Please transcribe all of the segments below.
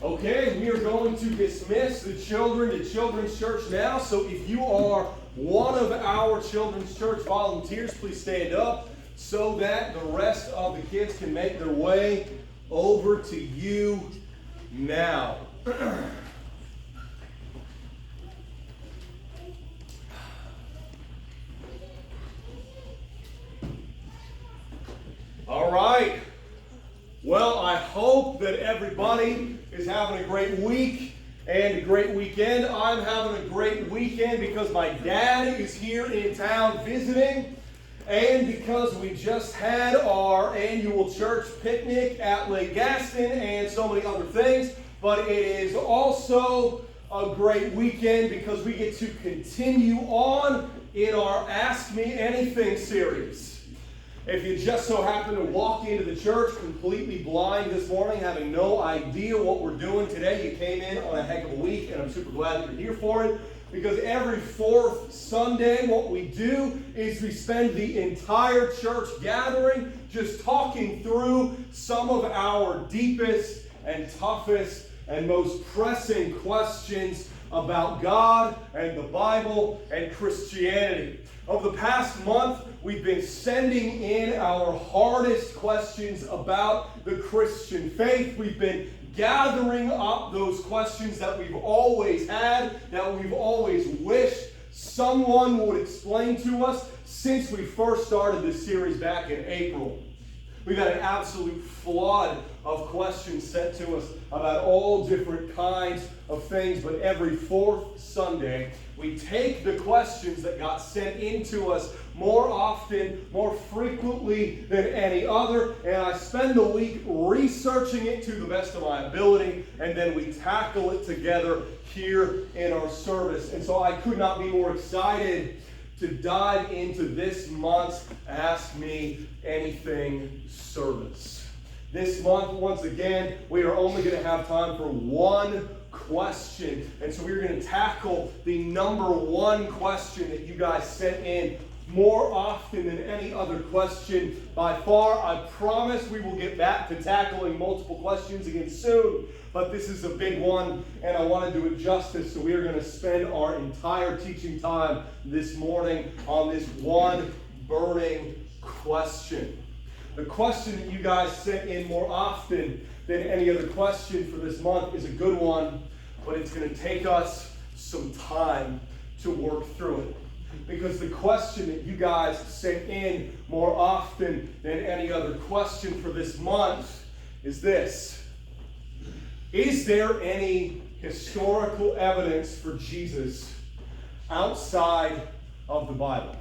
Okay, we are going to dismiss the children to Children's Church now. So if you are one of our Children's Church volunteers, please stand up so that the rest of the kids can make their way over to you now. All right. Well, I hope that everybody is having a great week and a great weekend. I'm having a great weekend because my dad is here in town visiting, and because we just had our annual church picnic at Lake Gaston and so many other things. But it is also a great weekend because we get to continue on in our Ask Me Anything series. If you just so happen to walk into the church completely blind this morning, having no idea what we're doing today, you came in on a heck of a week, and I'm super glad that you're here for it. Because every fourth Sunday, what we do is we spend the entire church gathering just talking through some of our deepest and toughest and most pressing questions about God and the Bible and Christianity. Over the past month, we've been sending in our hardest questions about the Christian faith. We've been gathering up those questions that we've always had, that we've always wished someone would explain to us since we first started this series back in April. We've had an absolute flood of questions sent to us about all different kinds of things, but every fourth Sunday, we take the questions that got sent into us more often, more frequently than any other, and I spend the week researching it to the best of my ability, and then we tackle it together here in our service. And so I could not be more excited to dive into this month's Ask Me Anything service. This month, once again, we are only going to have time for one question. And so we're going to tackle the number one question that you guys sent in more often than any other question by far. I promise we will get back to tackling multiple questions again soon, but this is a big one, and I want to do it justice, so we are going to spend our entire teaching time this morning on this one burning question. The question that you guys sent in more often than any other question for this month is a good one, but it's going to take us some time to work through it. Because the question that you guys sent in more often than any other question for this month is this: is there any historical evidence for Jesus outside of the Bible?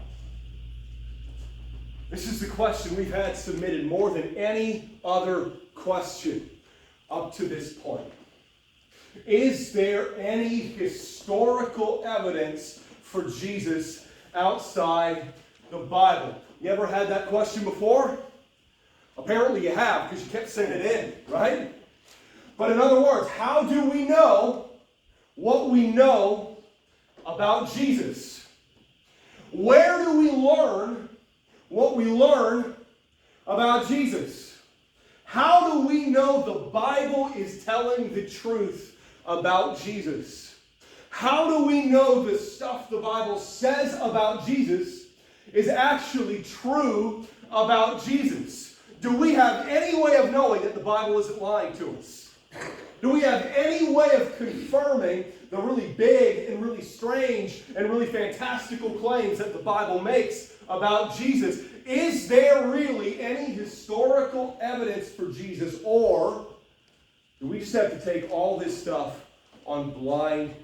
This is the question we've had submitted more than any other question up to this point. Is there any historical evidence for Jesus outside the Bible? You ever had that question before? Apparently you have, because you kept sending it in, right? But in other words, how do we know what we know about Jesus? Where do we learn what we learn about Jesus? How do we know the Bible is telling the truth about Jesus? How do we know the stuff the Bible says about Jesus is actually true about Jesus? Do we have any way of knowing that the Bible isn't lying to us? Do we have any way of confirming the really big and really strange and really fantastical claims that the Bible makes about Jesus? Is there really any historical evidence for Jesus, or do we just have to take all this stuff on blind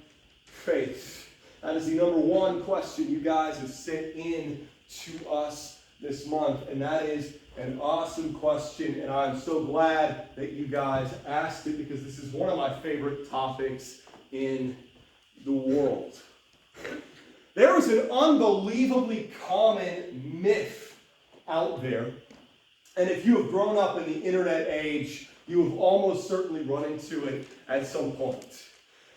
faith? That is the number one question you guys have sent in to us this month, and that is an awesome question, and I'm so glad that you guys asked it, because this is one of my favorite topics in the world. There is an unbelievably common myth out there, and if you have grown up in the internet age, you have almost certainly run into it at some point.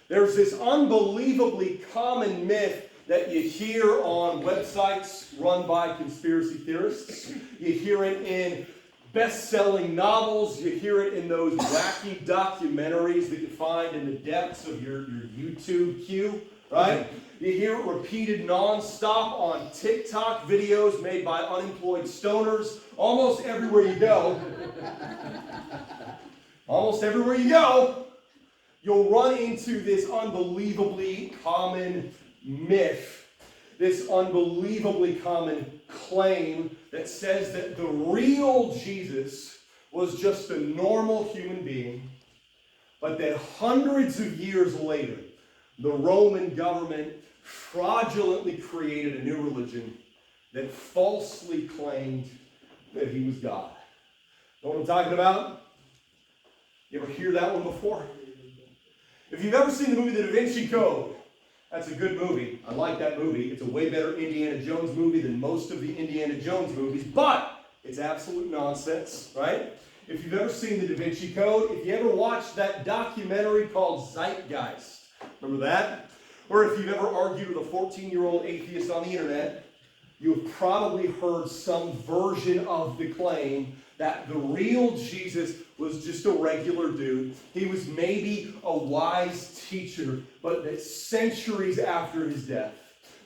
There's this unbelievably common myth that you hear on websites run by conspiracy theorists. You hear it in best-selling novels. You hear it in those wacky documentaries that you find in the depths of your YouTube queue, right? You hear it repeated non-stop on TikTok videos made by unemployed stoners. Almost everywhere you go, you'll run into this unbelievably common myth, this unbelievably common claim that says that the real Jesus was just a normal human being, but that hundreds of years later, the Roman government fraudulently created a new religion that falsely claimed that he was God. Know what I'm talking about? You ever hear that one before? If you've ever seen the movie The Da Vinci Code, that's a good movie. I like that movie. It's a way better Indiana Jones movie than most of the Indiana Jones movies, but it's absolute nonsense, right? If you've ever seen The Da Vinci Code, if you ever watched that documentary called Zeitgeist, remember that? Or if you've ever argued with a 14-year-old atheist on the internet, you've probably heard some version of the claim that the real Jesus was just a regular dude. He was maybe a wise teacher, but that centuries after his death,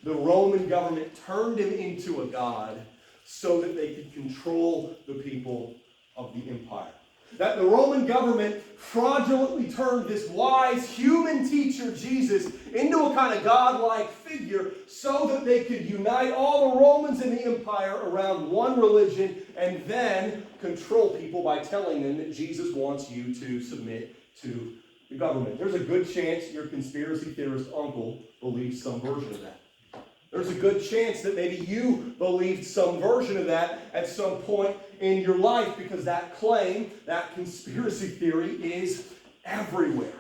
the Roman government turned him into a god so that they could control the people of the empire. That the Roman government fraudulently turned this wise human teacher, Jesus, into a kind of godlike figure so that they could unite all the Romans in the empire around one religion and then control people by telling them that Jesus wants you to submit to the government. There's a good chance your conspiracy theorist uncle believes some version of that. There's a good chance that maybe you believed some version of that at some point in your life, because that claim, that conspiracy theory is everywhere.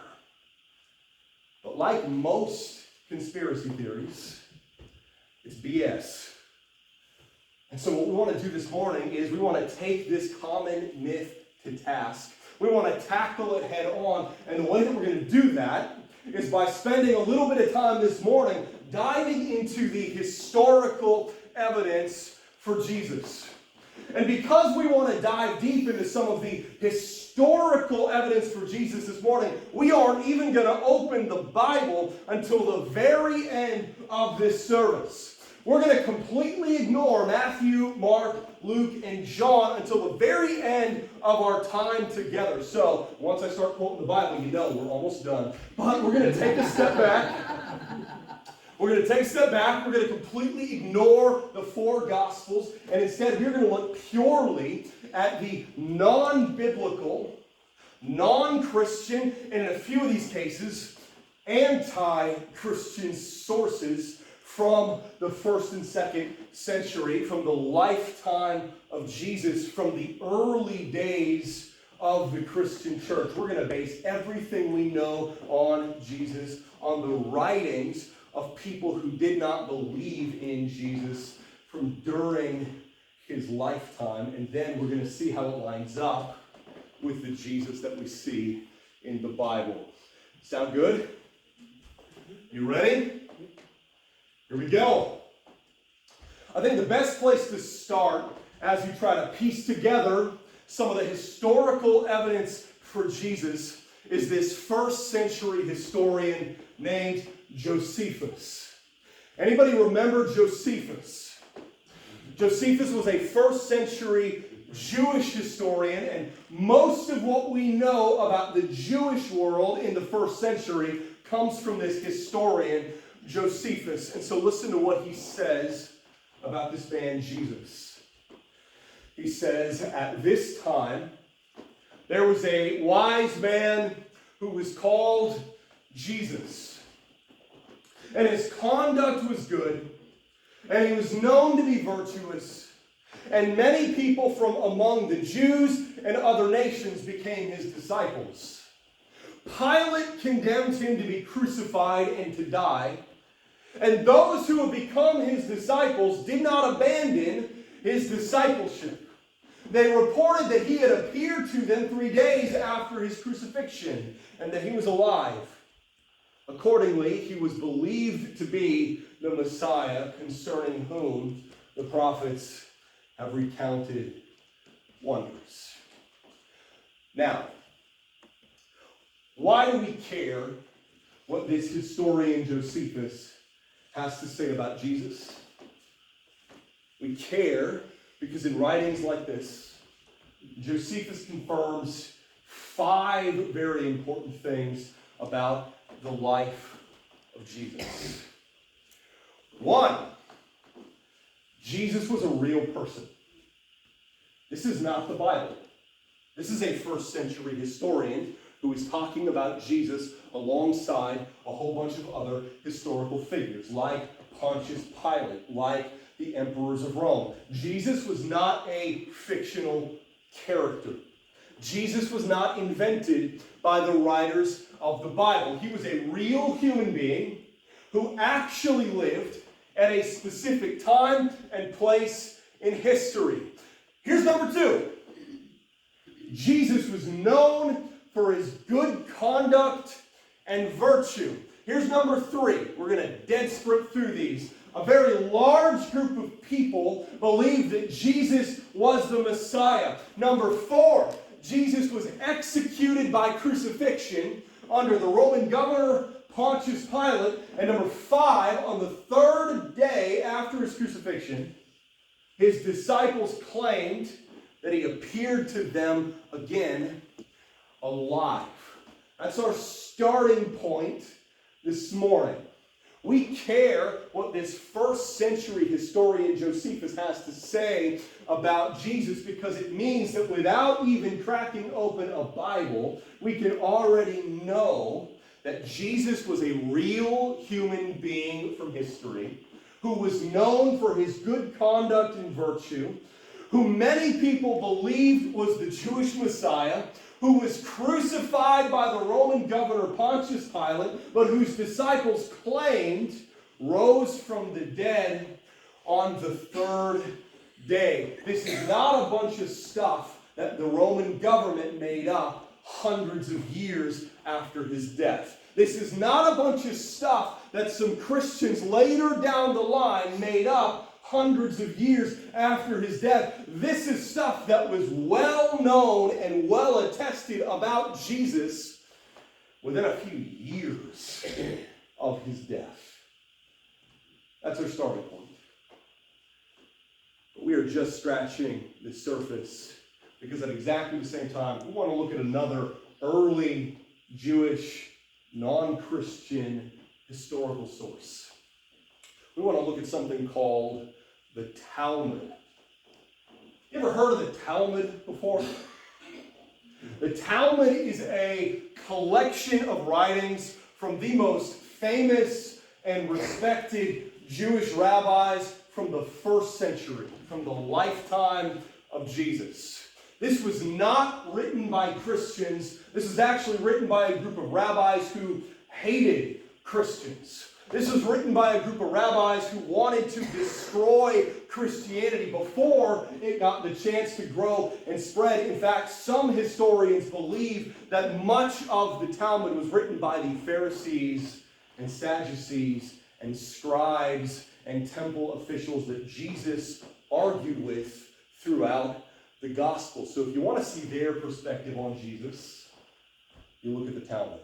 But like most conspiracy theories, it's BS. And so what we want to do this morning is we want to take this common myth to task. We want to tackle it head on. And the way that we're going to do that is by spending a little bit of time this morning diving into the historical evidence for Jesus. And because we want to dive deep into some of the historical evidence for Jesus this morning, we aren't even going to open the Bible until the very end of this service. We're going to completely ignore Matthew, Mark, Luke, and John until the very end of our time together. So, once I start quoting the Bible, you know we're almost done. But we're going to take a step back. We're going to take a step back. We're going to completely ignore the four Gospels. And instead, we're going to look purely at the non-biblical, non-Christian, and in a few of these cases, anti-Christian sources from the 1st and 2nd century, from the lifetime of Jesus, from the early days of the Christian church. We're going to base everything we know on Jesus, on the writings of people who did not believe in Jesus from during his lifetime. And then we're going to see how it lines up with the Jesus that we see in the Bible. Sound good? You ready? Here we go. I think the best place to start as you try to piece together some of the historical evidence for Jesus is this 1st century historian named Josephus. Anybody remember Josephus? Josephus was a 1st century Jewish historian, and most of what we know about the Jewish world in the 1st century comes from this historian, Josephus. And so listen to what he says about this man, Jesus. He says, at this time, there was a wise man who was called Jesus. And his conduct was good, and he was known to be virtuous. And many people from among the Jews and other nations became his disciples. Pilate condemned him to be crucified and to die. And those who have become his disciples did not abandon his discipleship. They reported that he had appeared to them 3 days after his crucifixion, and that he was alive. Accordingly, he was believed to be the Messiah, concerning whom the prophets have recounted wonders. Now, why do we care what this historian Josephus has to say about Jesus? We care because in writings like this, Josephus confirms 5 very important things about the life of Jesus. 1, Jesus was a real person. This is not the Bible. This is a first century historian who is talking about Jesus alongside a whole bunch of other historical figures, like Pontius Pilate, like the emperors of Rome. Jesus was not a fictional character. Jesus was not invented by the writers of the Bible. He was a real human being who actually lived at a specific time and place in history. Here's number 2. Jesus was known for his good conduct and virtue. Here's number 3. We're going to dead sprint through these. A very large group of people believed that Jesus was the Messiah. Number 4, Jesus was executed by crucifixion under the Roman governor Pontius Pilate. And number 5, on the 3rd day after his crucifixion, his disciples claimed that he appeared to them again alive. That's our starting point this morning. We care what this first century historian Josephus has to say about Jesus because it means that without even cracking open a Bible, we can already know that Jesus was a real human being from history who was known for his good conduct and virtue, who many people believed was the Jewish Messiah, who was crucified by the Roman governor Pontius Pilate, but whose disciples claimed rose from the dead on the 3rd day. This is not a bunch of stuff that the Roman government made up hundreds of years after his death. This is not a bunch of stuff that some Christians later down the line made up hundreds of years after his death. This is stuff that was well known and well attested about Jesus within a few years of his death. That's our starting point. But we are just scratching the surface because at exactly the same time, we want to look at another early Jewish, non-Christian historical source. We want to look at something called the Talmud. You ever heard of the Talmud before? The Talmud is a collection of writings from the most famous and respected Jewish rabbis from the 1st century, from the lifetime of Jesus. This was not written by Christians. This is actually written by a group of rabbis who hated Christians. This was written by a group of rabbis who wanted to destroy Christianity before it got the chance to grow and spread. In fact, some historians believe that much of the Talmud was written by the Pharisees and Sadducees and scribes and temple officials that Jesus argued with throughout the gospel. So if you want to see their perspective on Jesus, you look at the Talmud.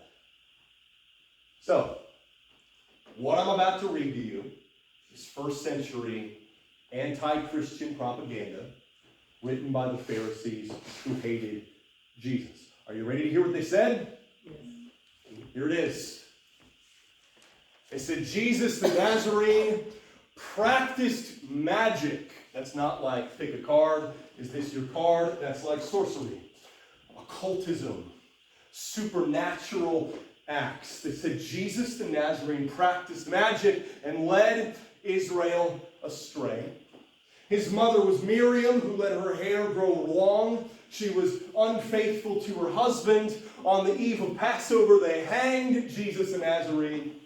So, what I'm about to read to you is 1st century anti-Christian propaganda written by the Pharisees who hated Jesus. Are you ready to hear what they said? Yes. Here it is. They said, Jesus the Nazarene practiced magic. That's not like pick a card. Is this your card? That's like sorcery, occultism, supernatural acts. They said Jesus the Nazarene practiced magic and led Israel astray. His mother was Miriam, who let her hair grow long. She was unfaithful to her husband. On the eve of Passover, they hanged Jesus the Nazarene.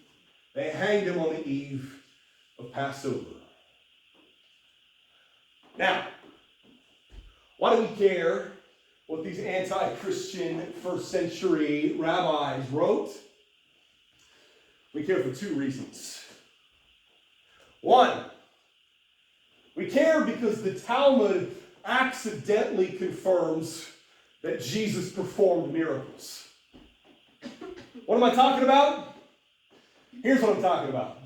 They hanged him on the eve of Passover. Now, why do we care what these anti-Christian 1st century rabbis wrote? We care for 2 reasons. 1, we care because the Talmud accidentally confirms that Jesus performed miracles. What am I talking about? Here's what I'm talking about.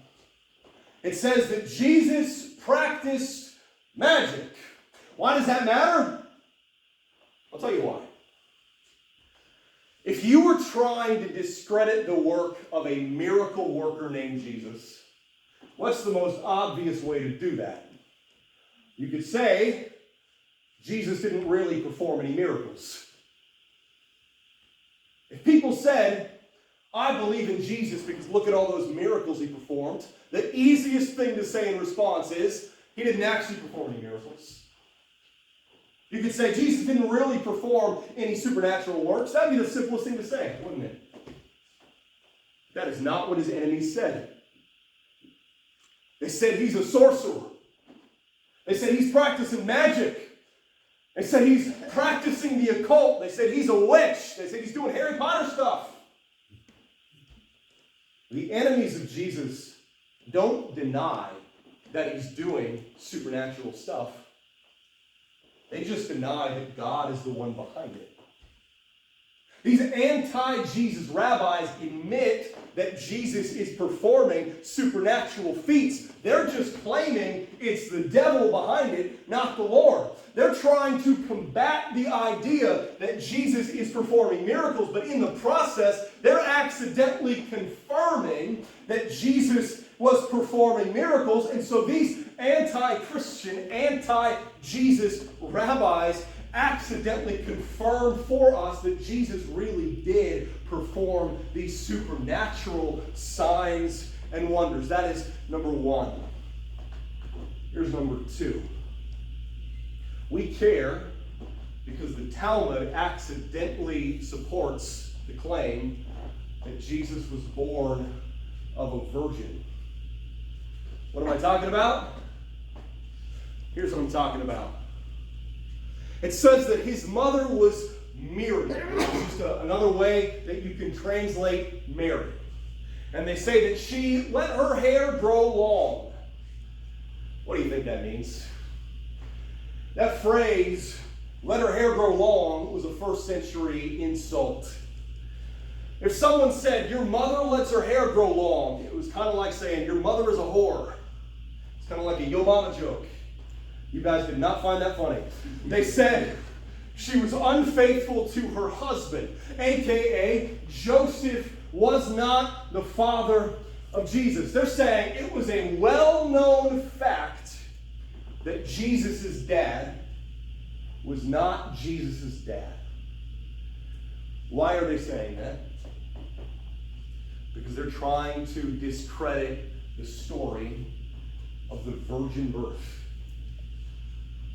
It says that Jesus practiced magic. Why does that matter? I'll tell you why. If you were trying to discredit the work of a miracle worker named Jesus, what's the most obvious way to do that? You could say, Jesus didn't really perform any miracles. If people said, I believe in Jesus because look at all those miracles he performed, the easiest thing to say in response is, he didn't actually perform any miracles. You could say, Jesus didn't really perform any supernatural works. That would be the simplest thing to say, wouldn't it? That is not what his enemies said. They said he's a sorcerer. They said he's practicing magic. They said he's practicing the occult. They said he's a witch. They said he's doing Harry Potter stuff. The enemies of Jesus don't deny that he's doing supernatural stuff. They just deny that God is the one behind it. These anti-Jesus rabbis admit that Jesus is performing supernatural feats. They're just claiming it's the devil behind it, not the Lord. They're trying to combat the idea that Jesus is performing miracles, but in the process, they're accidentally confirming that Jesus was performing miracles. And so these anti-Christian, anti-Jesus rabbis accidentally confirm for us that Jesus really did perform these supernatural signs and wonders. That is number one. Here's number two. We care because the Talmud accidentally supports the claim that Jesus was born of a virgin. What am I talking about? Here's what I'm talking about. It says that his mother was Miriam, which is just another way that you can translate Mary. And they say that she let her hair grow long. What do you think that means? That phrase, let her hair grow long, was a first century insult. If someone said, your mother lets her hair grow long, it was kind of like saying, your mother is a whore. It's kind of like a yo mama joke. You guys did not find that funny. They said she was unfaithful to her husband, a.k.a. Joseph was not the father of Jesus. They're saying it was a well-known fact that Jesus' dad was not Jesus' dad. Why are they saying that? Because they're trying to discredit the story of the virgin birth.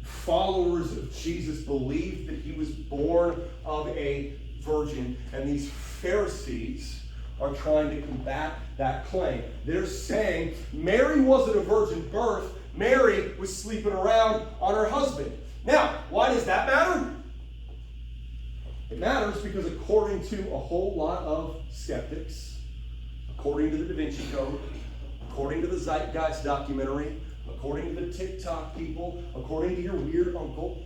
Followers of Jesus believed that he was born of a virgin, and these Pharisees are trying to combat that claim. They're saying Mary wasn't a virgin birth, Mary was sleeping around on her husband. Now, why does that matter? It matters because according to a whole lot of skeptics, according to the Da Vinci Code, according to the Zeitgeist documentary, according to the TikTok people, according to your weird uncle,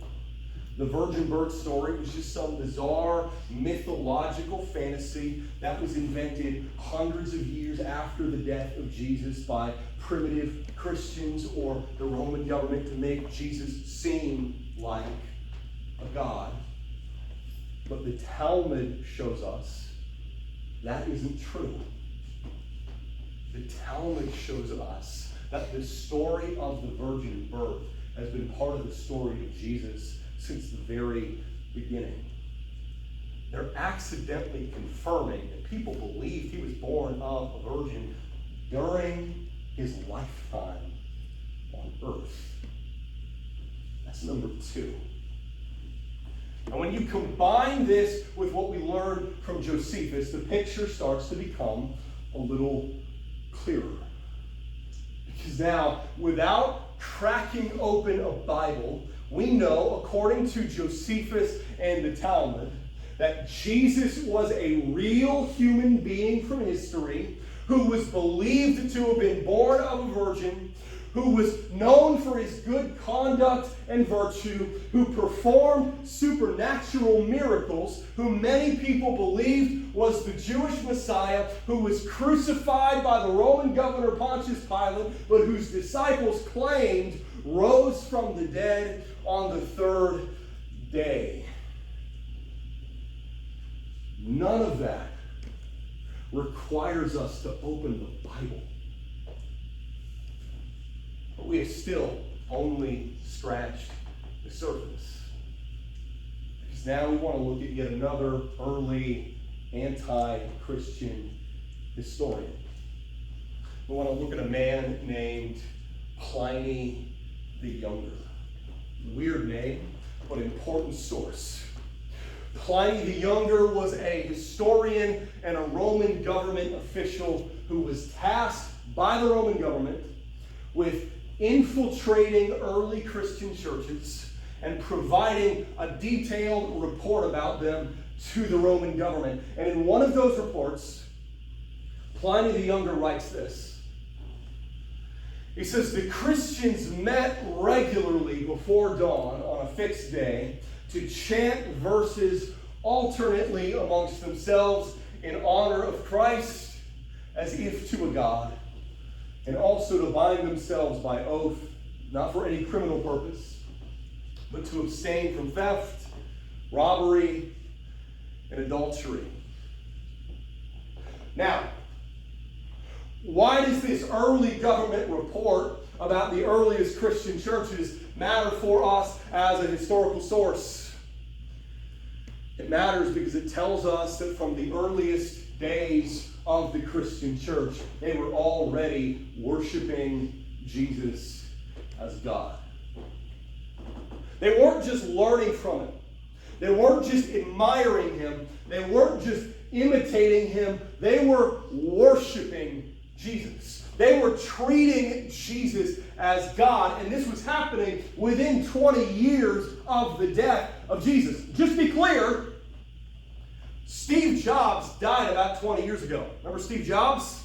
the virgin birth story was just some bizarre mythological fantasy that was invented hundreds of years after the death of Jesus by primitive Christians or the Roman government to make Jesus seem like a god. But the Talmud shows us that isn't true. The Talmud shows us that the story of the virgin birth has been part of the story of Jesus since the very beginning. They're accidentally confirming that people believed he was born of a virgin during his lifetime on earth. That's number two. And when you combine this with what we learned from Josephus, the picture starts to become a little clearer. Because now, without cracking open a Bible, we know, according to Josephus and the Talmud, that Jesus was a real human being from history who was believed to have been born of a virgin, who was known for his good conduct and virtue, who performed supernatural miracles, who many people believed was the Jewish Messiah, who was crucified by the Roman governor Pontius Pilate, but whose disciples claimed rose from the dead on the third day. None of that requires us to open the Bible. But we have still only scratched the surface. Because now we want to look at yet another early anti-Christian historian. We want to look at a man named Pliny the Younger. Weird name, but important source. Pliny the Younger was a historian and a Roman government official who was tasked by the Roman government with infiltrating early Christian churches and providing a detailed report about them to the Roman government. And in one of those reports, Pliny the Younger writes this. He says, the Christians met regularly before dawn on a fixed day to chant verses alternately amongst themselves in honor of Christ as if to a god, and also to bind themselves by oath, not for any criminal purpose, but to abstain from theft, robbery, and adultery. Now, why does this early government report about the earliest Christian churches matter for us as a historical source? It matters because it tells us that from the earliest days of the Christian church, they were already worshiping Jesus as God. They weren't just learning from him. They weren't just admiring him. They weren't just imitating him. They were worshiping Jesus. They were treating Jesus as God, and this was happening within 20 years of the death of Jesus. Just to be clear, Steve Jobs died about 20 years ago. Remember Steve Jobs?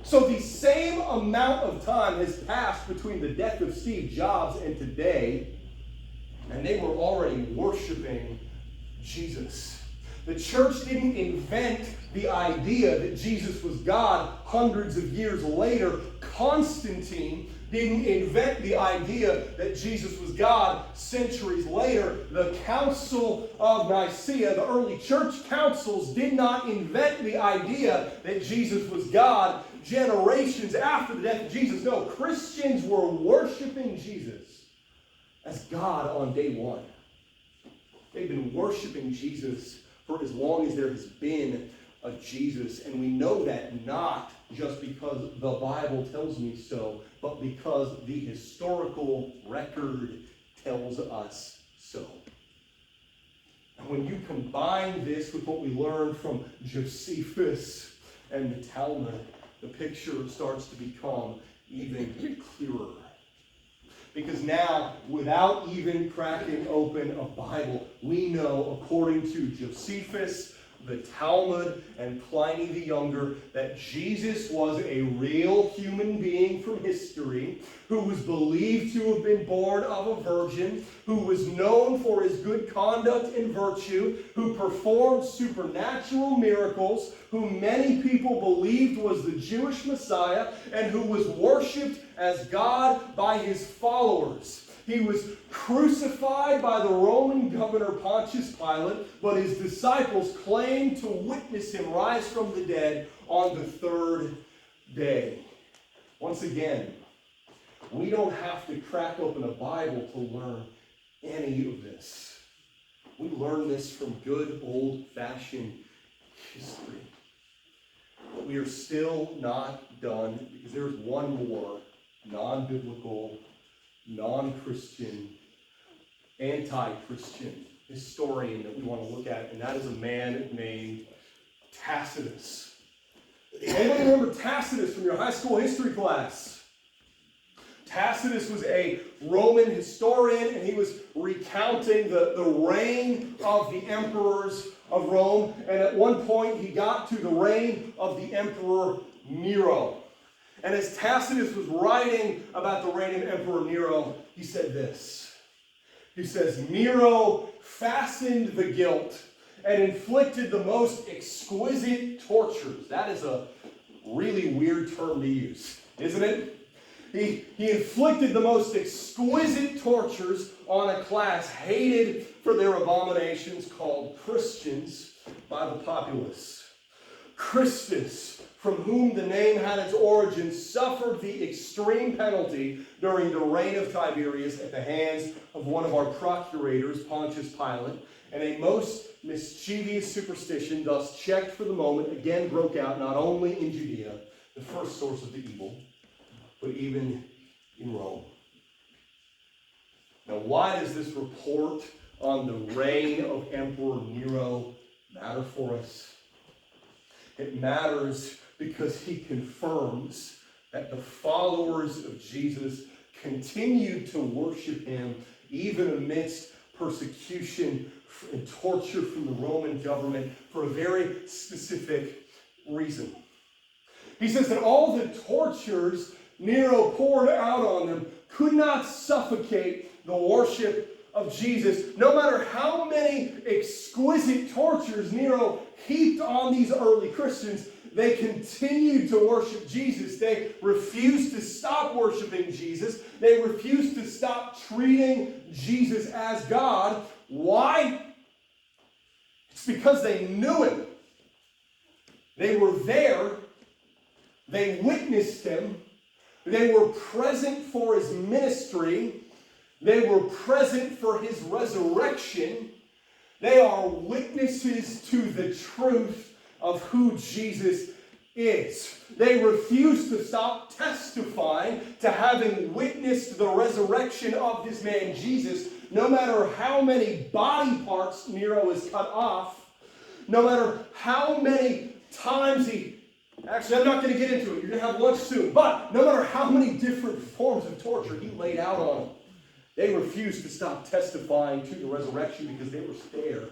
So the same amount of time has passed between the death of Steve Jobs and today, and they were already worshiping Jesus. The church didn't invent the idea that Jesus was God hundreds of years later. Constantine didn't invent the idea that Jesus was God centuries later. The Council of Nicaea, the early church councils, did not invent the idea that Jesus was God generations after the death of Jesus. No, Christians were worshiping Jesus as God on day one. They've been worshiping Jesus for as long as there has been a Jesus. And we know that not just because the Bible tells me so, but because the historical record tells us so. And when you combine this with what we learn from Josephus and the Talmud, the picture starts to become even clearer. Because now, without even cracking open a Bible, we know, according to Josephus, the Talmud, and Pliny the Younger, that Jesus was a real human being from history, who was believed to have been born of a virgin, who was known for his good conduct and virtue, who performed supernatural miracles, who many people believed was the Jewish Messiah, and who was worshipped as God by his followers. He was crucified by the Roman governor Pontius Pilate, but his disciples claimed to witness him rise from the dead on the third day. Once again, we don't have to crack open a Bible to learn any of this. We learn this from good old-fashioned history. But we are still not done, because there's one more non-biblical, non-Christian, anti-Christian historian that we want to look at, and that is a man named Tacitus. Anybody remember Tacitus from your high school history class? Tacitus was a Roman historian, and he was recounting the reign of the emperors of Rome, and at one point he got to the reign of the Emperor Nero. And as Tacitus was writing about the reign of Emperor Nero, he said this. He says, Nero fastened the guilt and inflicted the most exquisite tortures. That is a really weird term to use, isn't it? He inflicted the most exquisite tortures on a class hated for their abominations called Christians by the populace. Christus, from whom the name had its origin, suffered the extreme penalty during the reign of Tiberius at the hands of one of our procurators, Pontius Pilate, and a most mischievous superstition, thus checked for the moment, again broke out not only in Judea, the first source of the evil, but even in Rome. Now, why does this report on the reign of Emperor Nero matter for us? It matters because he confirms that the followers of Jesus continued to worship him even amidst persecution and torture from the Roman government for a very specific reason. He says that all the tortures Nero poured out on them could not suffocate the worship of Jesus. No matter how many exquisite tortures Nero heaped on these early Christians, they continued to worship Jesus. They refused to stop worshiping Jesus. They refused to stop treating Jesus as God. Why? It's because they knew him. They were there. They witnessed him. They were present for his ministry. They were present for his resurrection. They are witnesses to the truth of who Jesus is. They refuse to stop testifying to having witnessed the resurrection of this man Jesus, no matter how many body parts Nero has cut off, no matter how many times actually, I'm not going to get into it. You're going to have lunch soon. But no matter how many different forms of torture he laid out on them, they refused to stop testifying to the resurrection because they were there.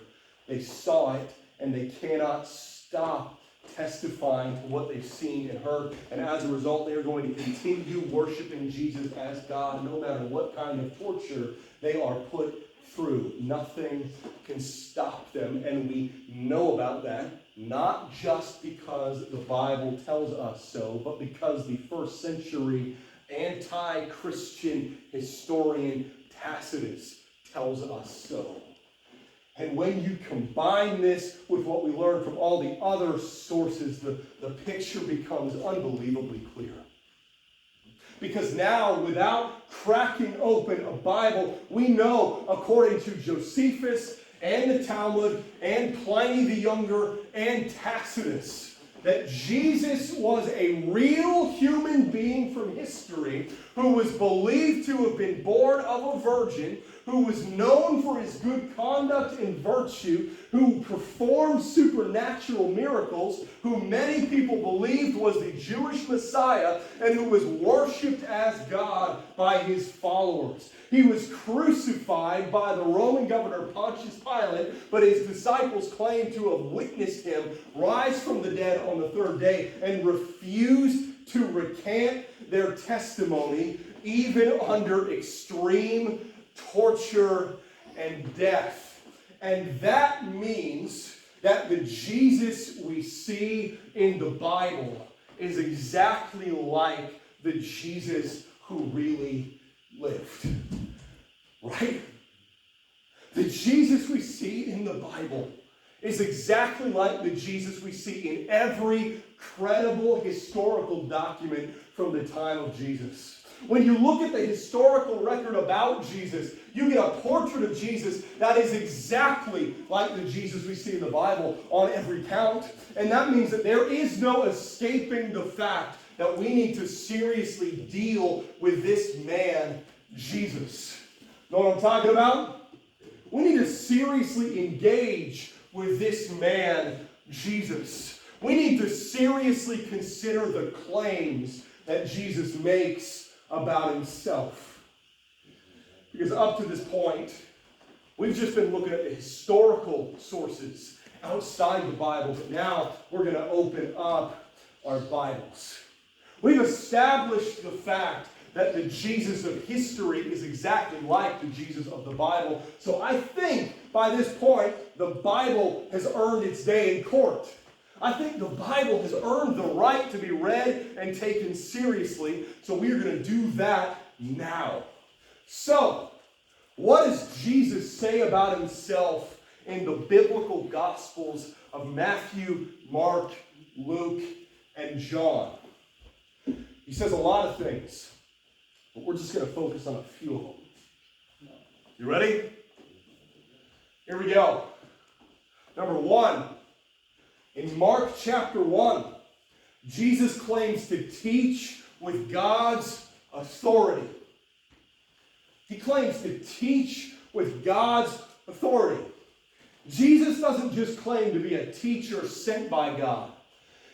They saw it, and they cannot stop testifying to what they've seen and heard. And as a result, they are going to continue worshiping Jesus as God, no matter what kind of torture they are put through. Nothing can stop them, and we know about that, not just because the Bible tells us so, but because the first century anti-Christian historian Tacitus tells us so. And when you combine this with what we learn from all the other sources, the picture becomes unbelievably clear. Because now, without cracking open a Bible, we know, according to Josephus and the Talmud and Pliny the Younger and Tacitus, that Jesus was a real human being from history who was believed to have been born of a virgin, who was known for his good conduct and virtue, who performed supernatural miracles, who many people believed was the Jewish Messiah, and who was worshipped as God by his followers. He was crucified by the Roman governor Pontius Pilate, but his disciples claimed to have witnessed him rise from the dead on the third day and refused to recant their testimony even under extreme torture and death. And that means that the Jesus we see in the Bible is exactly like the Jesus who really lived. Right? The Jesus we see in the Bible is exactly like the Jesus we see in every credible historical document from the time of Jesus. When you look at the historical record about Jesus, you get a portrait of Jesus that is exactly like the Jesus we see in the Bible on every count. And that means that there is no escaping the fact that we need to seriously deal with this man, Jesus. Know what I'm talking about? We need to seriously engage with this man, Jesus. We need to seriously consider the claims that Jesus makes about himself. Because up to this point, we've just been looking at the historical sources outside the Bible, but now we're going to open up our Bibles. We've established the fact that the Jesus of history is exactly like the Jesus of the Bible. So I think by this point, the Bible has earned its day in court. I think the Bible has earned the right to be read and taken seriously. So we are going to do that now. So, what does Jesus say about himself in the biblical Gospels of Matthew, Mark, Luke, and John? He says a lot of things, but we're just going to focus on a few of them. You ready? Here we go. Number 1, in Mark chapter 1, Jesus claims to teach with God's authority. He claims to teach with God's authority. Jesus doesn't just claim to be a teacher sent by God.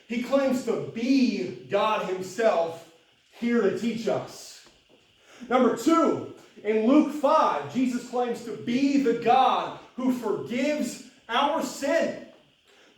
He claims to be God himself here to teach us. Number 2, in Luke 5, Jesus claims to be the God who forgives our sin.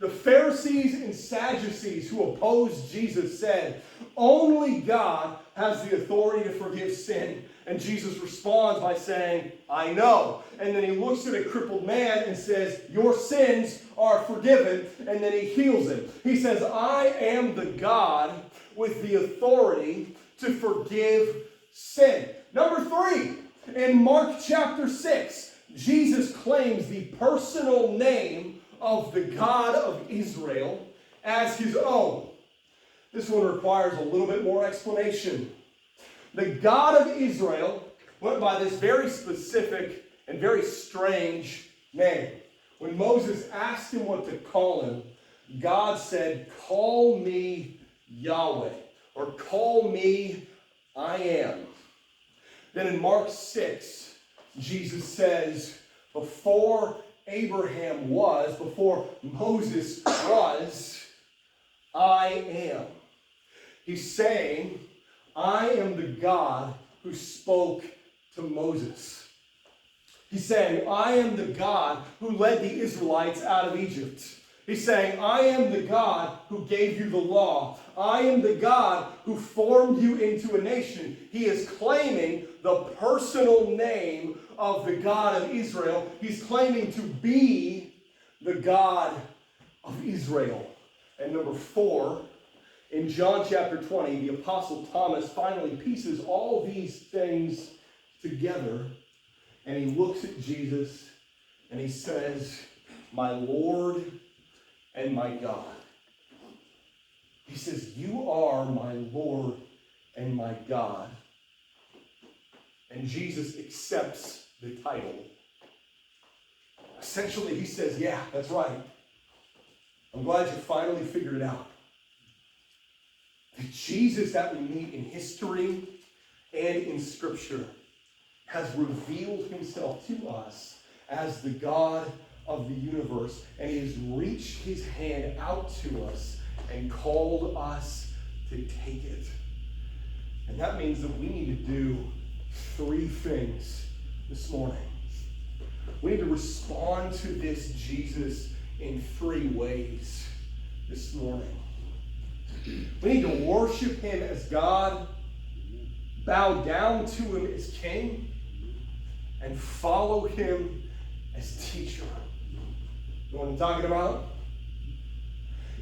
The Pharisees and Sadducees who opposed Jesus said, only God has the authority to forgive sin. And Jesus responds by saying, I know. And then he looks at a crippled man and says, your sins are forgiven. And then he heals him. He says, I am the God with the authority to forgive sin. Number 3, in Mark chapter 6, Jesus claims the personal name of the God of Israel as his own. This one requires a little bit more explanation. The God of Israel went by this very specific and very strange name. When Moses asked him what to call him, God said, call me Yahweh, or call me I am. Then in Mark 6, Jesus says, before Abraham was, before Moses was, I am. He's saying, I am the God who spoke to Moses. He's saying, I am the God who led the Israelites out of Egypt. He's saying, I am the God who gave you the law. I am the God who formed you into a nation. He is claiming the personal name of the God of Israel. He's claiming to be the God of Israel. And number 4, in John chapter 20, the Apostle Thomas finally pieces all these things together, and he looks at Jesus and he says, my Lord and my God. He says, you are my Lord and my God. And Jesus accepts the title. Essentially, he says, yeah, that's right. I'm glad you finally figured it out. The Jesus that we meet in history and in Scripture has revealed himself to us as the God of the universe, and he has reached his hand out to us and called us to take it. And that means that we need to do 3 things this morning. We need to respond to this Jesus in 3 ways this morning. We need to worship him as God, bow down to him as King, and follow him as teacher. You know what I'm talking about?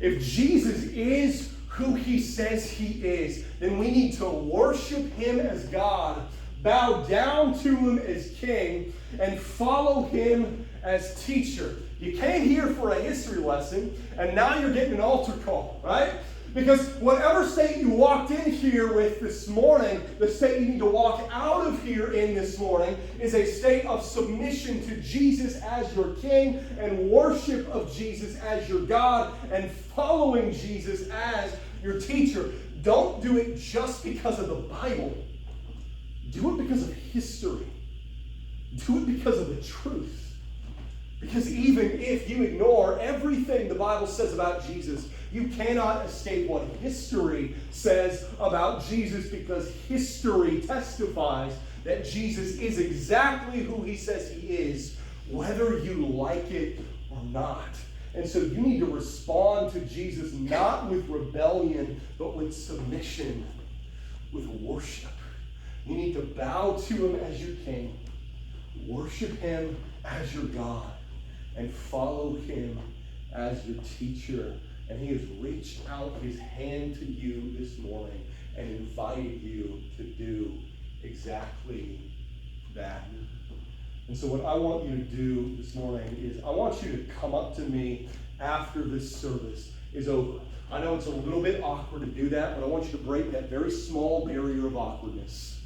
If Jesus is who he says he is, then we need to worship him as God, bow down to him as King, and follow him as teacher. You came here for a history lesson, and now you're getting an altar call, right? Because whatever state you walked in here with this morning, the state you need to walk out of here in this morning is a state of submission to Jesus as your King and worship of Jesus as your God and following Jesus as your teacher. Don't do it just because of the Bible. Do it because of history. Do it because of the truth. Because even if you ignore everything the Bible says about Jesus, you cannot escape what history says about Jesus, because history testifies that Jesus is exactly who he says he is, whether you like it or not. And so you need to respond to Jesus not with rebellion, but with submission with worship. You need to bow to him as your king, worship him as your God, and follow him as your teacher. And he has reached out his hand to you this morning and invited you to do exactly that. And so what I want you to do this morning is I want you to come up to me after this service is over. I know it's a little bit awkward to do that, but I want you to break that very small barrier of awkwardness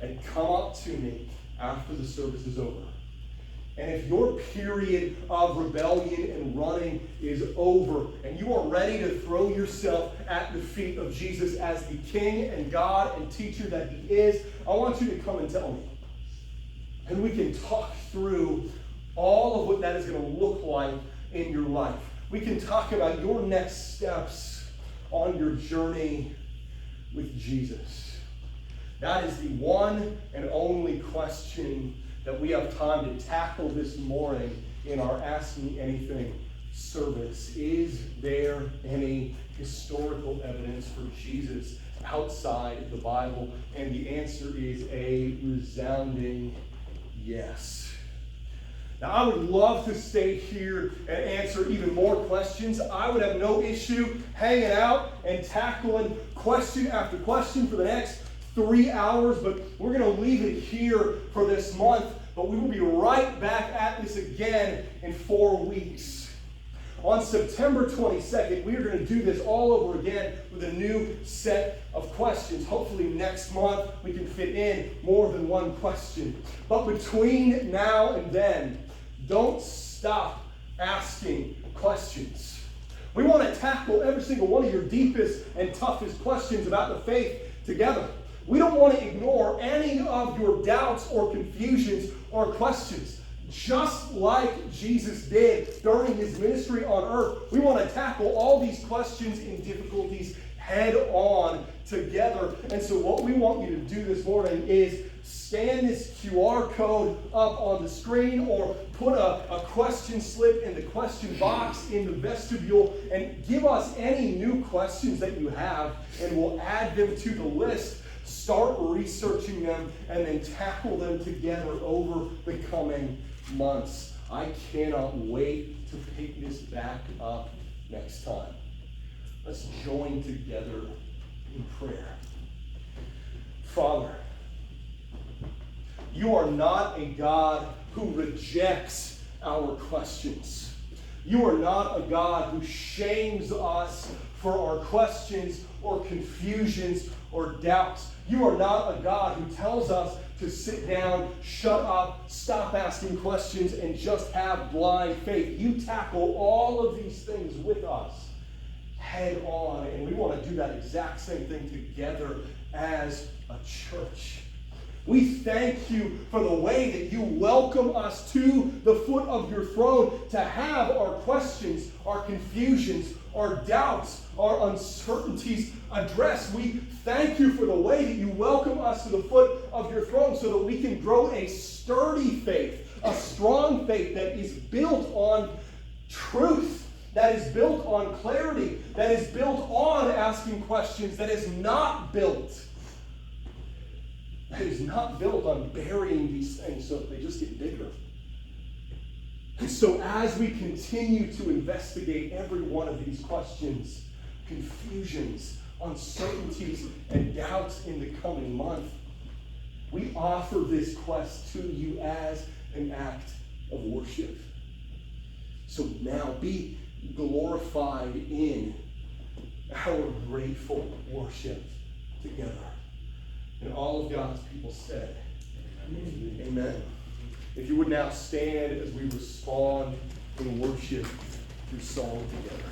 and come up to me after the service is over. And if your period of rebellion and running is over and you are ready to throw yourself at the feet of Jesus as the King and God and teacher that he is, I want you to come and tell me. And we can talk through all of what that is going to look like in your life. We can talk about your next steps on your journey with Jesus. That is the one and only question that we have time to tackle this morning in our Ask Me Anything service. Is there any historical evidence for Jesus outside the Bible? And the answer is a resounding yes. Now, I would love to stay here and answer even more questions. I would have no issue hanging out and tackling question after question for the next 3 hours, but we're going to leave it here for this month. But we will be right back at this again in 4 weeks. On September 22nd, we are going to do this all over again with a new set of questions. Hopefully next month we can fit in more than one question. But between now and then, don't stop asking questions. We want to tackle every single one of your deepest and toughest questions about the faith together. We don't want to ignore any of your doubts or confusions or questions. Just like Jesus did during his ministry on earth, we want to tackle all these questions and difficulties head on together. And so what we want you to do this morning is scan this QR code up on the screen or put a question slip in the question box in the vestibule and give us any new questions that you have, and we'll add them to the list. Start researching them and then tackle them together over the coming months. I cannot wait to pick this back up next time. Let's join together in prayer. Father, you are not a God who rejects our questions. You are not a God who shames us for our questions or confusions or doubts. You are not a God who tells us to sit down, shut up, stop asking questions, and just have blind faith. You tackle all of these things with us head on, and we want to do that exact same thing together as a church. We thank you for the way that you welcome us to the foot of your throne to have our questions, our confusions, our doubts, our uncertainties addressed. We thank you for the way that you welcome us to the foot of your throne so that we can grow a sturdy faith, a strong faith that is built on truth, that is built on clarity, that is built on asking questions, that is not built on burying these things so that they just get bigger. And so as we continue to investigate every one of these questions, confusions, uncertainties, and doubts in the coming month, we offer this quest to you as an act of worship. So now be glorified in our grateful worship together. And all of God's people said, Amen. Amen. If you would now stand as we respond in worship through song together.